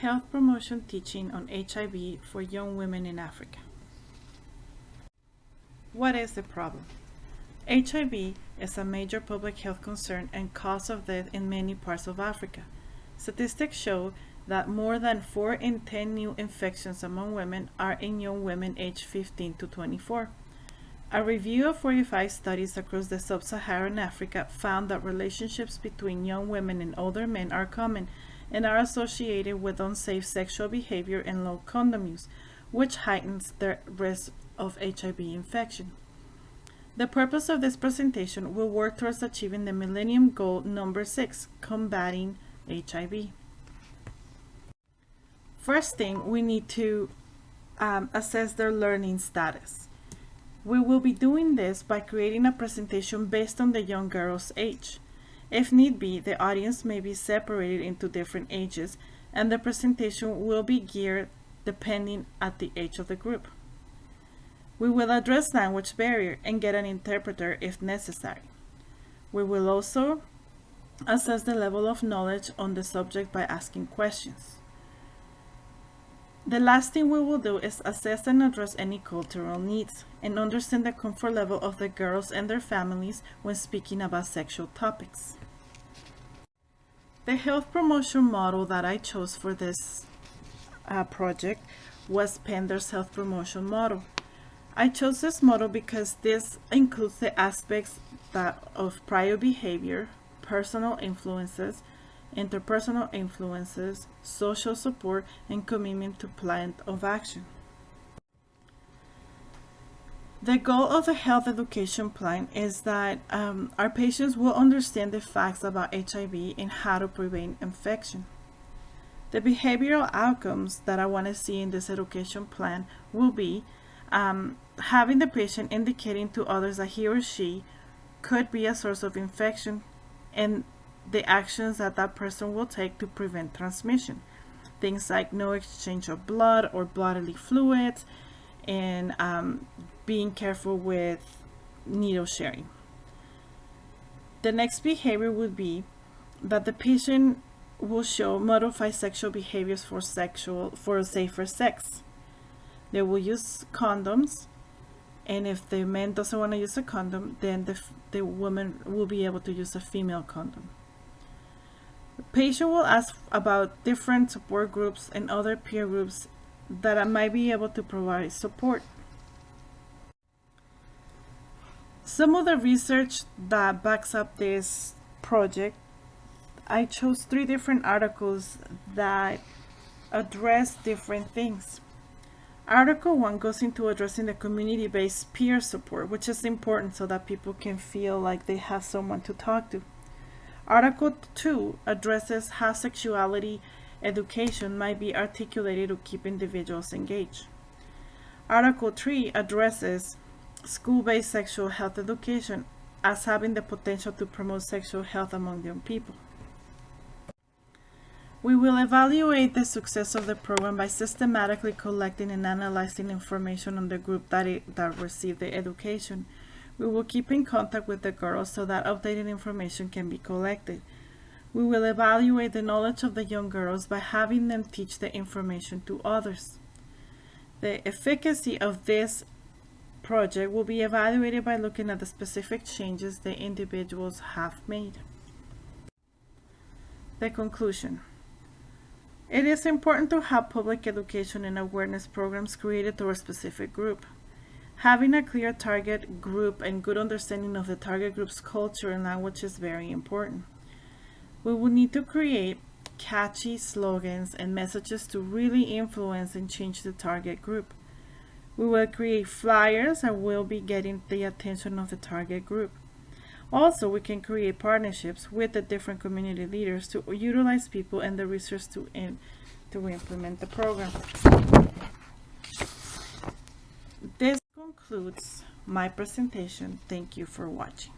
Health promotion teaching on HIV for young women in Africa. What is the problem? HIV is a major public health concern and cause of death in many parts of Africa. Statistics show that more than 4 in 10 new infections among women are in young women aged 15 to 24. A review of 45 studies across the sub-Saharan Africa found that relationships between young women and older men are common and are associated with unsafe sexual behavior and low condom use, which heightens the risk of HIV infection. The purpose of this presentation will work towards achieving the Millennium Goal number 6, combating HIV. First thing, we need to assess their learning status. We will be doing this by creating a presentation based on the young girl's age. If need be, the audience may be separated into different ages, and the presentation will be geared depending at the age of the group. We will address language barrier and get an interpreter if necessary. We will also assess the level of knowledge on the subject by asking questions. The last thing we will do is assess and address any cultural needs and understand the comfort level of the girls and their families when speaking about sexual topics. The health promotion model that I chose for this project was Pender's health promotion model. I chose this model because this includes the aspects of prior behavior, personal influences, interpersonal influences, social support, and commitment to plan of action. The goal of the health education plan is that our patients will understand the facts about HIV and how to prevent infection. The behavioral outcomes that I want to see in this education plan will be having the patient indicating to others that he or she could be a source of infection and the actions that that person will take to prevent transmission. Things like no exchange of blood or bodily fluids, and being careful with needle sharing. The next behavior would be that the patient will show modified sexual behaviors for safer sex. They will use condoms, and if the man doesn't want to use a condom, then the woman will be able to use a female condom. The patient will ask about different support groups and other peer groups that might be able to provide support. Some of the research that backs up this project, I chose 3 different articles that address different things. Article 1 goes into addressing the community-based peer support, which is important so that people can feel like they have someone to talk to. Article 2 addresses how sexuality education might be articulated to keep individuals engaged. Article 3 addresses school-based sexual health education as having the potential to promote sexual health among young people. We will evaluate the success of the program by systematically collecting and analyzing information on the group that received the education. We will keep in contact with the girls so that updated information can be collected. We will evaluate the knowledge of the young girls by having them teach the information to others. The efficacy of this project will be evaluated by looking at the specific changes the individuals have made. The conclusion. It is important to have public education and awareness programs created to a specific group. Having a clear target group and good understanding of the target group's culture and language is very important. We will need to create catchy slogans and messages to really influence and change the target group. We will create flyers and will be getting the attention of the target group. Also, we can create partnerships with the different community leaders to utilize people and the research to implement the program. This concludes my presentation. Thank you for watching.